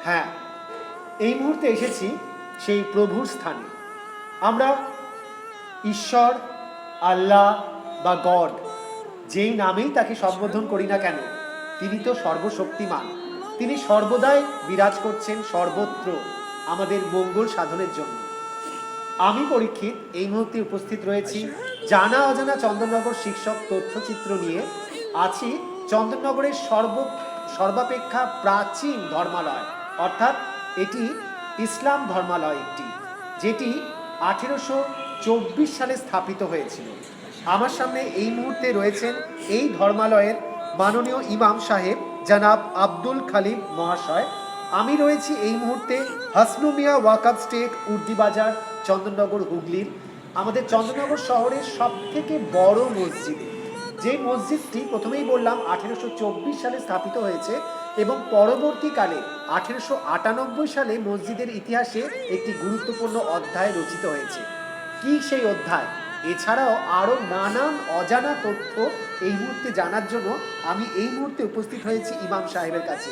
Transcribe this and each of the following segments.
হ্যাঁ, এই মুহূর্তে এসেছি সেই প্রভুর স্থানে। আমরা ঈশ্বর, আল্লাহ বা গড যেই নামেই তাকে সম্বোধন করি না কেন, তিনি তো সর্বশক্তিমান। তিনি সর্বদাই বিরাজ করছেন সর্বত্র আমাদের মঙ্গল সাধনের জন্য। আমি পরীক্ষিত এই মুহূর্তে উপস্থিত রয়েছি জানা অজানা চন্দননগর শিক্ষক তথ্যচিত্র নিয়ে। আছি চন্দননগরের সর্বাপেক্ষা প্রাচীন ধর্মালয়, অর্থাৎ এটি ইসলাম ধর্মালয় একটি, যেটি 1824 সালে স্থাপিত হয়েছিল। আমার সামনে এই মুহূর্তে রয়েছেন এই ধর্মালয়ের মাননীয় ইমাম সাহেব জনাব আব্দুল খালিম মহাশয়। আমি রয়েছি এই মুহূর্তে হাসনু মিয়া ওয়াকাব স্টেট উর্দিবাজার, চন্দননগর, হুগলির। আমাদের চন্দননগর শহরের সব থেকে বড় মসজিদ, যে মসজিদটি প্রথমেই বললাম 1824 সালে স্থাপিত হয়েছে এবং পরবর্তীকালে 1898 সালে মসজিদের ইতিহাসে একটি গুরুত্বপূর্ণ অধ্যায় রচিত হয়েছে। কি সেই অধ্যায়? এছাড়াও আরও নানান অজানা তথ্য এই মুহূর্তে জানার জন্য আমি এই মুহূর্তে উপস্থিত হয়েছি ইমাম সাহেবের কাছে।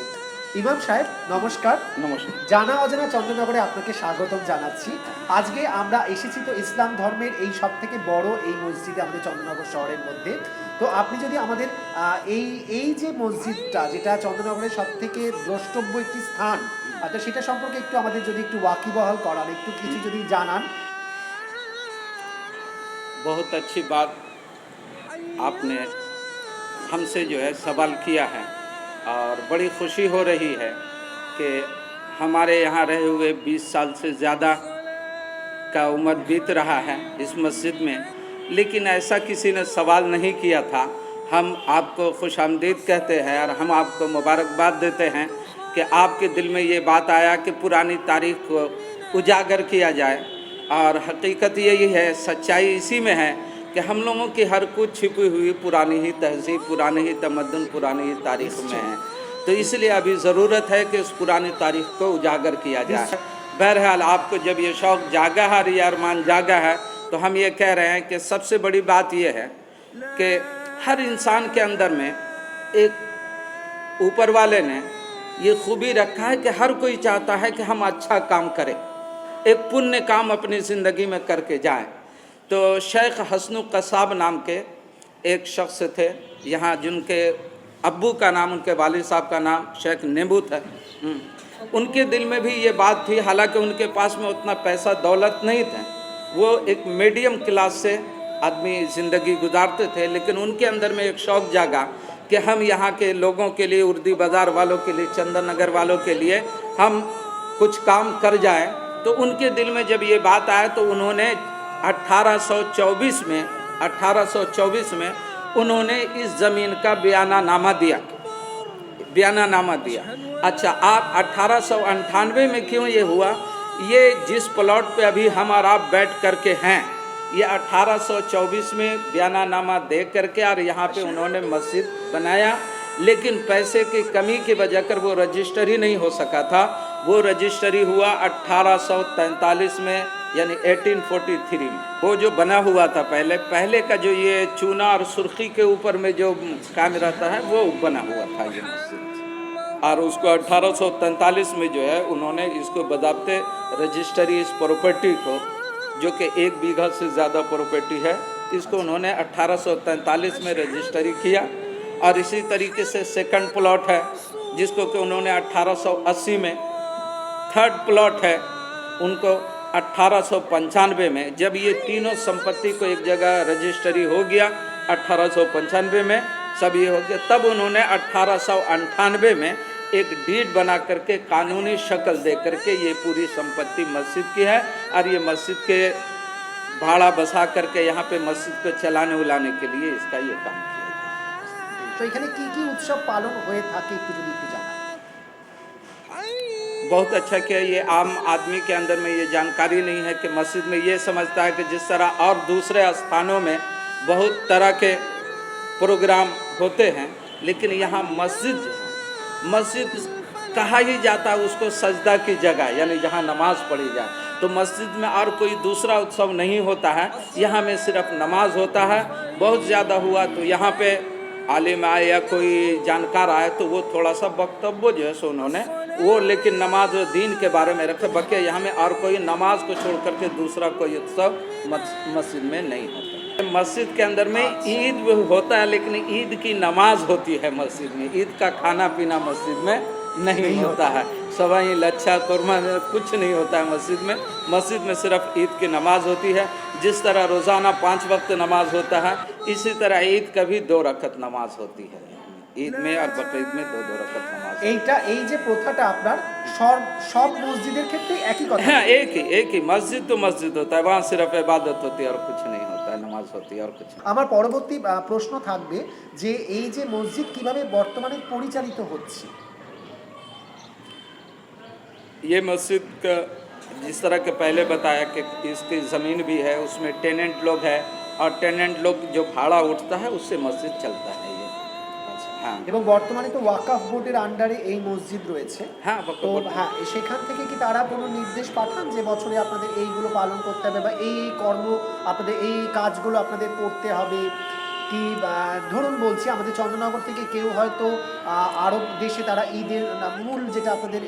ইমাম সাহেব নমস্কার। নমস্কার। জানা অজানা চন্দননগরে আপনাকে স্বাগতম জানাচ্ছি। আজকে আমরা এসেছি তো ইসলাম ধর্মের এই সব থেকে বড় এই মসজিদে আমাদের চন্দননগর শহরের মধ্যে। তো আপনি যদি আমাদের এই যে মসজিদটা, যেটা চন্দননগরের সব থেকে দ্রষ্টব্য একটি স্থান, তো সেটা সম্পর্কে একটু আমাদের যদি একটু ওয়াকিবহাল করান, একটু কিছু যদি জানান। बहुत अच्छी बात आपने हमसे जो है सवाल किया है और बड़ी खुशी हो रही है कि हमारे यहाँ रहे हुए 20 साल से ज़्यादा का उम्र बीत रहा है इस मस्जिद में, लेकिन ऐसा किसी ने सवाल नहीं किया था। हम आपको खुशामदीद कहते हैं और हम आपको मुबारकबाद देते हैं कि आपके दिल में ये बात आया कि पुरानी तारीख को उजागर किया जाए। और हकीकत यही है, सच्चाई इसी में है कि हम लोगों की हर कुछ छिपी हुई पुरानी ही तहजीब, पुरानी ही तमद्दुन, पुरानी ही तारीख में है। तो इसलिए अभी ज़रूरत है कि उस पुरानी तारीख को उजागर किया जाए। बहरहाल आपको जब ये शौक़ जागा है और ये अरमान जागा है, तो हम ये कह रहे हैं कि सबसे बड़ी बात ये है कि हर इंसान के अंदर में एक ऊपर वाले ने ये खूबी रखा है कि हर कोई चाहता है कि हम अच्छा काम करें, एक पुण्य काम अपनी ज़िंदगी में करके जाएं। तो शेख हसनु कसाब नाम के एक शख्स थे यहाँ, जिनके अब्बू का नाम, उनके वालिद साहब का नाम शेख नेबू था। उनके दिल में भी ये बात थी, हालांकि उनके पास में उतना पैसा दौलत नहीं था, वो एक मीडियम क्लास से आदमी ज़िंदगी गुजारते थे, लेकिन उनके अंदर में एक शौक़ जागा कि हम यहाँ के लोगों के लिए, उर्दी बाज़ार वालों के लिए, चंदन वालों के लिए हम कुछ काम कर जाएं। तो उनके दिल में जब ये बात आया तो उन्होंने 1824 में उन्होंने इस ज़मीन का बयानानामा दिया। अच्छा, आप 1898 में क्यों ये हुआ? ये जिस प्लॉट पे अभी हम और आप बैठ करके हैं, ये 1824 में बयानानामा दे करके और यहाँ पे उन्होंने मस्जिद बनाया, लेकिन पैसे की कमी की वजह कर वो रजिस्टरी नहीं हो सका था। वो रजिस्टरी हुआ 1843 में, यानी 1843 में। वो जो बना हुआ था पहले का जो ये चूना और सुर्खी के ऊपर में जो काम रहता है, वो बना हुआ था ये मस्जिद। और उसको 1843 में जो है उन्होंने इसको बज़ाब्ते रजिस्टरी, इस प्रॉपर्टी को, जो कि 1 बीघा से ज़्यादा प्रॉपर्टी है, इसको उन्होंने 1843 में रजिस्टरी किया। और इसी तरीके से सेकंड प्लॉट है जिसको कि उन्होंने 1880 में, थर्ड प्लॉट है उनको 1895 में। जब ये तीनों संपत्ति को एक जगह रजिस्टरी हो गया 1895 में, सब ये हो गया, तब उन्होंने 1898 में एक डीड बना करके कानूनी शक्ल दे करके ये पूरी संपत्ति मस्जिद की है और ये मस्जिद के भाड़ा बसा करके यहाँ पे मस्जिद को चलाने उलाने के लिए इसका ये काम किया। তো এখানে কি কি উৎসব পালন হয়ে থাকে একটু যদি একটু জানান। बहुत अच्छा किया। ये आम आदमी के अंदर में ये जानकारी नहीं है कि मस्जिद में ये समझता है कि जिस तरह और दूसरे स्थानों में बहुत तरह के प्रोग्राम होते हैं, लेकिन यहाँ मस्जिद कहा ही जाता है उसको सजदा की जगह, यानी जहाँ नमाज पढ़ी जाए। तो मस्जिद में और कोई दूसरा उत्सव नहीं होता है, यहाँ में सिर्फ नमाज होता है। बहुत ज़्यादा हुआ तो यहाँ पे आलिम आए या कोई जानकार आए तो वो थोड़ा सा वक्तव्य जो है सो उन्होंने वो लेकिन नमाज और दीन के बारे में रखे, बाकी यहाँ में और कोई नमाज को छोड़ करके दूसरा कोई उत्सव मस्जिद में नहीं होता। मस्जिद के अंदर में ईद भी होता है, लेकिन ईद की नमाज होती है मस्जिद में, ईद का खाना पीना मस्जिद में नहीं होता है। सवाई लच्छा कुरमा कुछ नहीं होता है मस्जिद में। मस्जिद में सिर्फ ईद की नमाज होती है। जिस तरह रोज़ाना 5 वक्त नमाज होता है, इसी तरह ईद का भी 2 रकत नमाज होती है। ईद में और बकरीद में 2 रकत नमाज। এইটা এই যে প্রথাটা আপনার সব মসজিদের ক্ষেত্রে একই কথা। हाँ, एक ही मस्जिद तो मस्जिद होता है, वहाँ सिर्फ इबादत होती है और कुछ नहीं होता है, नमाज होती है और कुछ नहीं। আমার পরবর্তী প্রশ্ন থাকবে যে এই যে মসজিদ কিভাবে বর্তমানে পরিচালিত হচ্ছে। ये मस्जिद का जिस तरह के पहले बताया कि इसकी ज़मीन भी है, उसमें टेनेंट लोग हैं और टेनेंट लोग जो भाड़ा उठता है उससे मस्जिद चलता है ये। हाँ এবং বর্তমানে তো ওয়াকফ বোর্ডের আন্ডারে এই মসজিদ রয়েছে। हाँ, তো वक्फ बोर्ड। হ্যাঁ, সেখান থেকে কি তারা কোনো নির্দেশ পাঠান যে বছরে আপনাদের এইগুলো পালন করতে হবে বা এই কর্ম আপনাদের এই কাজগুলো আপনাদের করতে হবে কি? ধরুন বলছি, আমাদের চন্দ্রনগর থেকে কেউ হয়তো আরব দেশে তারা ঈদের মূল যেটা আপনাদের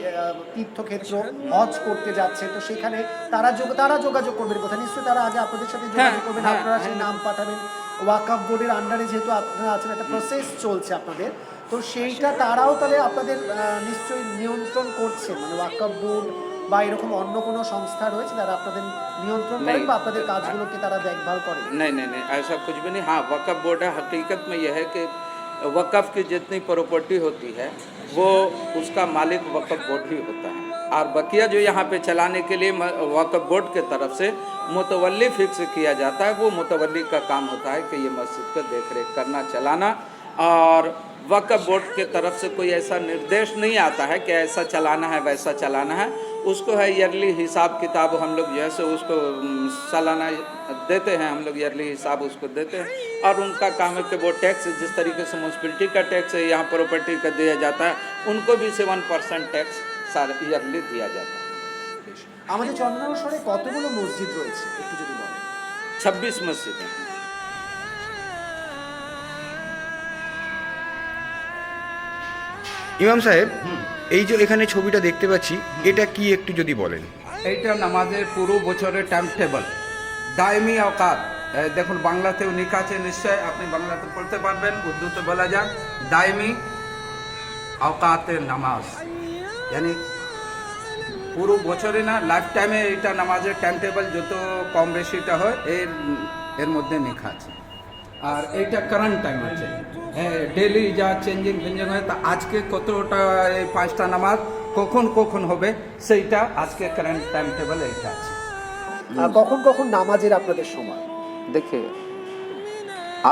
তীর্থক্ষেত্র হজ করতে যাচ্ছে, তো সেখানে তারা যোগাযোগ করবেন কোথায়? নিশ্চয়ই তারা আগে আপনাদের সাথে যোগাযোগ করবেন, হ্যাঁ, আপনারা সেই হ্যাঁ। নাম পাঠাবেন। ওয়াকফ বোর্ডের আন্ডারে যেহেতু আপনারা আছেন, একটা প্রসেস চলছে আপনাদের, তো সেইটা তারাও তাহলে আপনাদের নিশ্চয়ই নিয়ন্ত্রণ করছে, মানে ওয়াকফ বোর্ড বা এরকম অন্য কোনো সংস্থা রয়েছে যারা আপনাদের নিয়ন্ত্রণ করেন বা আপনাদের কাজগুলোকে তারা দেখভাল করেন? नहीं, ऐसा कुछ भी नहीं। हाँ, वक्फ बोर्ड है। हकीकत में यह है कि वक्फ की जितनी प्रॉपर्टी होती है वो उसका मालिक वक्फ बोर्ड ही होता है, और बकिया जो यहाँ पे चलाने के लिए वक्फ बोर्ड के तरफ से मुतवल्ली फिक्स किया जाता है। वो मुतवल्ली का काम होता है कि ये मस्जिद का देख रेख करना, चलाना, और वक्फ बोर्ड के तरफ से कोई ऐसा निर्देश नहीं आता है कि ऐसा चलाना है वैसा चलाना है। उसको है ईयरली हिसाब किताब, हम लोग जैसे उसको सालाना देते हैं, हम लोग ईयरली हिसाब उसको देते हैं, और उनका काम है कि वो टैक्स जिस तरीके से म्यूनसिपलिटी का टैक्स है यहाँ प्रॉपर्टी का दिया जाता है, उनको भी 7% टैक्स साल ईयरली दिया जाता है। আমাদের চন্দ্রনগর শহরে কতগুলো মসজিদ রয়েছে একটু যদি বলেন? 26 मस्जिद हैं। ইমাম সাহেব, এই যে এখানে ছবিটা দেখতে পাচ্ছি, এটা কি একটু যদি বলেন? এইটা নামাজের পুরো বছরের টাইম টেবল, দায়মি আওকাত। দেখুন বাংলাতেও লেখা আছে, নিশ্চয় আপনি বাংলাতে পড়তে পারবেন, উর্দুতে বলা যাক দায়মি আওকাতের নামাজ, यानी পুরো বছরে না, লাইফ টাইমে এইটা নামাজের টাইম টেবল যত কম বেশিটা হয় এর মধ্যে লেখা আছে। আর এইটা কারেন্ট টাইম আছে, ডেলি যা চেঞ্জিং হয়, তা আজকে কতটা এই 5টা নামাজ কখন কখন হবে সেইটা আজকে কারেন্ট টাইম টেবল এইটা আছে। কখন কখন নামাজের আপনাদের সময়? देखिए,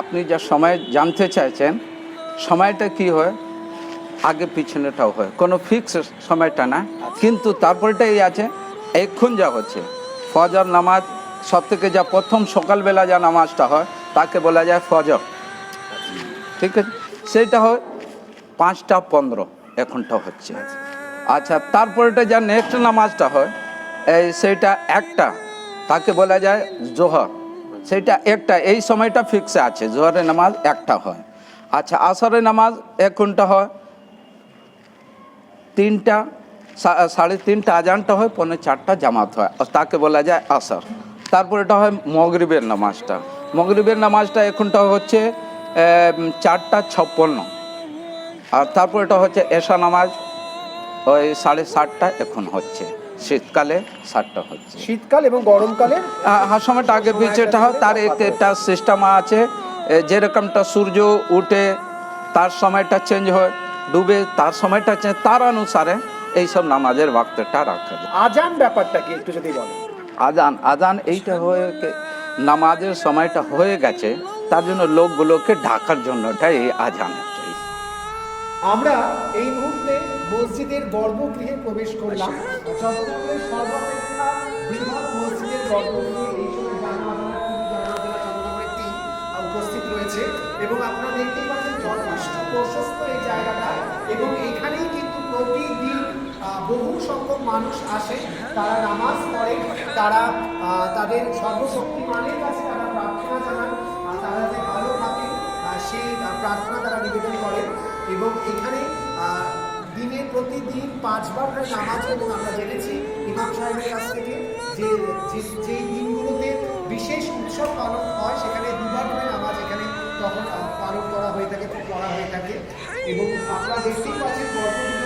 আপনি যা সময় জানতে চাইছেন, সময়টা কি হয় আগে পিছনেটাও হয়, কোনো ফিক্স সময়টা না, কিন্তু তারপরটা এই আছে এখন যা হচ্ছে ফজর নামাজ, সব থেকে যা প্রথম সকালবেলা যা নামাজটা হয় তাকে বলা যায় ফজর, ঠিক আছে? সেইটা হয় 5টা 15 এখনটা হচ্ছে। আচ্ছা, তারপরেটা যা নেক্সট নামাজটা হয় সেইটা 1টা, তাকে বলা যায় জোহর, সেইটা 1টা, এই সময়টা ফিক্সে আছে, জোহরের নামাজ 1টা হয়। আচ্ছা, আসরের নামাজ 1 ঘন্টা হয়, 3টা 3:30 আজানটা হয়, 4:45 জামাত হয়, তাকে বলা যায় আসর। তারপর এটা হয় মগরিবের নামাজটা, মগরিবের নামাজটা 1 ঘন্টা হচ্ছে 4:56, আর তারপর এটা হচ্ছে এশা নামাজ ওই 7:30টা এখন হচ্ছে, শীতকালে 7টা হচ্ছে। শীতকাল এবং গরমকালে হ্যাঁ, সময়টা আগে পিছেটা হয়, তার একটা সিস্টেম আছে, যেরকমটা সূর্য উঠে তার সময়টা চেঞ্জ হয়, ডুবে তার সময়টা চেঞ্জ, তার অনুসারে এইসব নামাজের ওয়াক্তটা রাখা যায়। আজান ব্যাপারটা কি একটু যদি বলেন? আজান এইটা হয়ে নামাজের সময়টা হয়ে গেছে, তার জন্য লোকগুলোকে ঢাকার জন্যটা এই আজান। আমরা এই মুহূর্তে মসজিদের গর্ভগৃহে প্রবেশ করলাম। চন্দ্রনগরের সর্বাপেক্ষা বৃহৎ মসজিদের গর্ভগৃহে এই সময় চন্দ্রনগরের টিম উপস্থিত রয়েছে, এবং আপনারা দেখতেই পাচ্ছেন যথেষ্ট প্রশস্ত এই জায়গাটা, এবং এখানেই কিন্তু প্রতিদিন বহু সংখ্যক মানুষ আসে, তারা নামাজ পড়ে, তারা তাদের সর্বশক্তিমানের কাছে তারা প্রার্থনা জানান, তারা যে ভালো থাকে সেই প্রার্থনা তারা নিবেদন করেন, এবং এখানে দিনের প্রতিদিন 5 বার করে নামাজ, এবং আমরা জেনেছি ইমাম সাহেবের কাছ থেকে যে যেই দিনগুলোতে বিশেষ উৎসব পালন হয় সেখানে 2 বার করে নামাজ এখানে তখন পালন করা হয়ে থাকে, পড়া হয়ে থাকে। এবং আপনারা দেখতেই পাচ্ছেন গর্ভগৃহ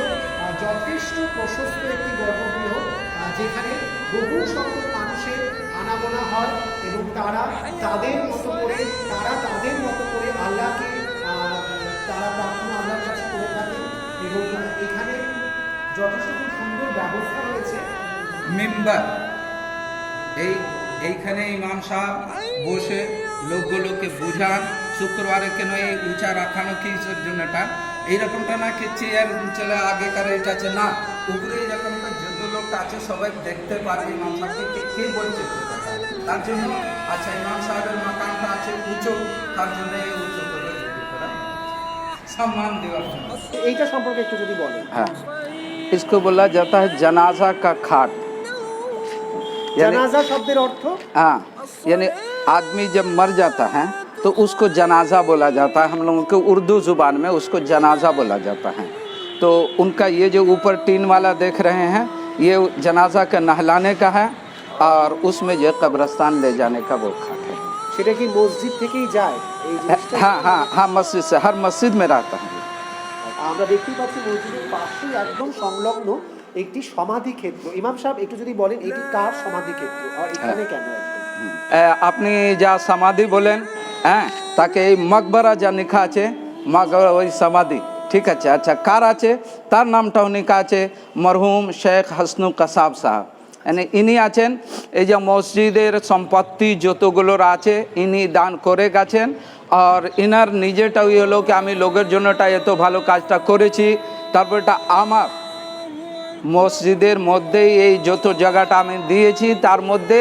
যথেষ্ট প্রশস্ত একটি গর্ভগৃহ, যেখানে বহু সংখ্যক মানুষের আনাগোনা হয় এবং তারা তাদের মতো করে আল্লাহকে তারা প্রার্থনা আল্লাহর কাছে করে থাকে। এবং এখানে যথেষ্ট খুব সুন্দর ব্যবস্থা রয়েছে। মেম্বার এইখানে ইমাম সাহেব বসে লোকগুলোকে বুঝান শুক্রবারে কেন এই উঁচা রাখানো কিসের জন্যটা, এইরকমটা না কি চেয়ার চলে আগেকার এটা আছে না, উপরে এইরকমটা যত লোকটা আছে সবাই দেখতে পারবে ইমাম সাহেবকে কে বলছে, তার জন্য আচ্ছা ইমাম সাহেবের মাকামটা আছে উঁচু, তার জন্য এই উঁচু করে সম্মান দেওয়ার জন্য। এইটা সম্পর্কে একটু যদি বলেন। हाँ, इसको बोला जाता है जनाजा का खाट। জানাজা শব্দের অর্থ हाँ, यानी आदमी जब मर जाता है तो उसको जनाजा बोला जाता है, हम लोगों के उर्दू ज़ुबान में उसको जनाजा बोला जाता है। तो उनका ये जो ऊपर टीन वाला देख रहे हैं ये जनाजा का नहलाने का है, और उसमें जो कब्रिस्तान ले जाने का वो खाट है। সেটা কি মসজিদ থেকেই যায় এই জিনিসটা? हाँ हाँ हाँ, मस्जिद से, हर मस्जिद में रहता है। আমরা দেখতেই পাচ্ছি মসজিদের পাশেই একদম সংলগ্ন একটি সমাধি ক্ষেত্র। ইমাম সাহেব একটু যদি বলেন এটি কার সমাধি ক্ষেত্র আর এখানে কেন একদম? আপনি যা সমাধি বলেন, হ্যাঁ, তাকে এই মকবরা যা লেখা আছে মকবরা ওই সমাধি, ঠিক আছে। আচ্ছা, কার আছে? তার নামটাও লেখা আছে মরহুম শেখ হাসনু কাসাব সাহেব, মানে ইনি আছেন এই যে মসজিদের সম্পত্তি যতগুলোর আছে ইনি দান করে গেছেন। আর ইনার নিজেটাও হলো কি আমি লোকের জন্যটা এত ভালো কাজটা করেছি, তারপরটা আমার মসজিদের মধ্যেই এই যত জায়গাটা আমি দিয়েছি তার মধ্যে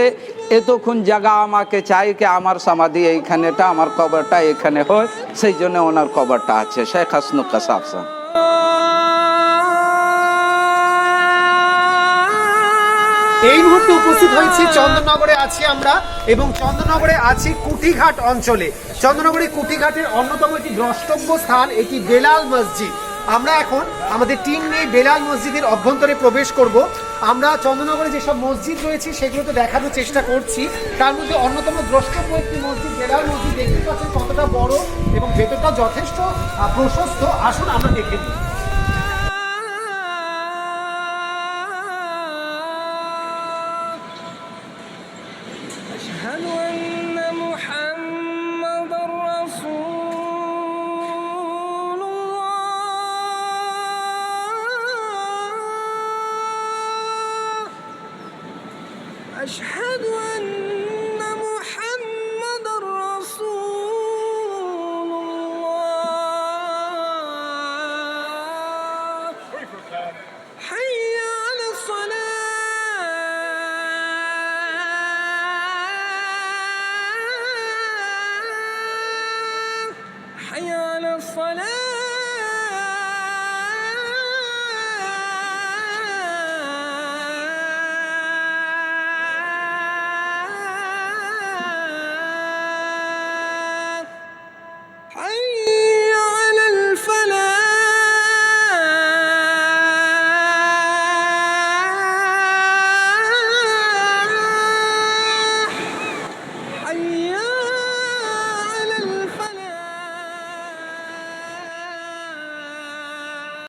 এতক্ষণ জায়গা আমাকে চাই কি আমার সমাধি এইখানেটা, আমার কবরটা এখানে হয়, সেই জন্য ওনার কবরটা আছে শেখ হাসনু কাসাব সাহেব। এই মুহূর্তে উপস্থিত হয়েছি চন্দননগরে আছি আমরা, এবং চন্দননগরে আছি কুটিঘাট অঞ্চলে। চন্দননগরে কুটিঘাটের অন্যতম একটি দ্রষ্টব্য স্থান এটি বেলাল মসজিদ। আমরা এখন আমাদের টিম নিয়ে বেলাল মসজিদের অভ্যন্তরে প্রবেশ করব। আমরা চন্দননগরে যেসব মসজিদ রয়েছে সেগুলো তো দেখানোর চেষ্টা করছি, তার মধ্যে অন্যতম দ্রষ্টব্য একটি মসজিদ বেলাল মসজিদ। দেখতে পাচ্ছেন কতটা বড় এবং ভেতরটা যথেষ্ট প্রশস্ত। আসুন আমরা দেখে নিই। أشهد أن محمدًا رسول الله أشهد أن محمدًا رسول الله حي على الصلاة حي على الصلاة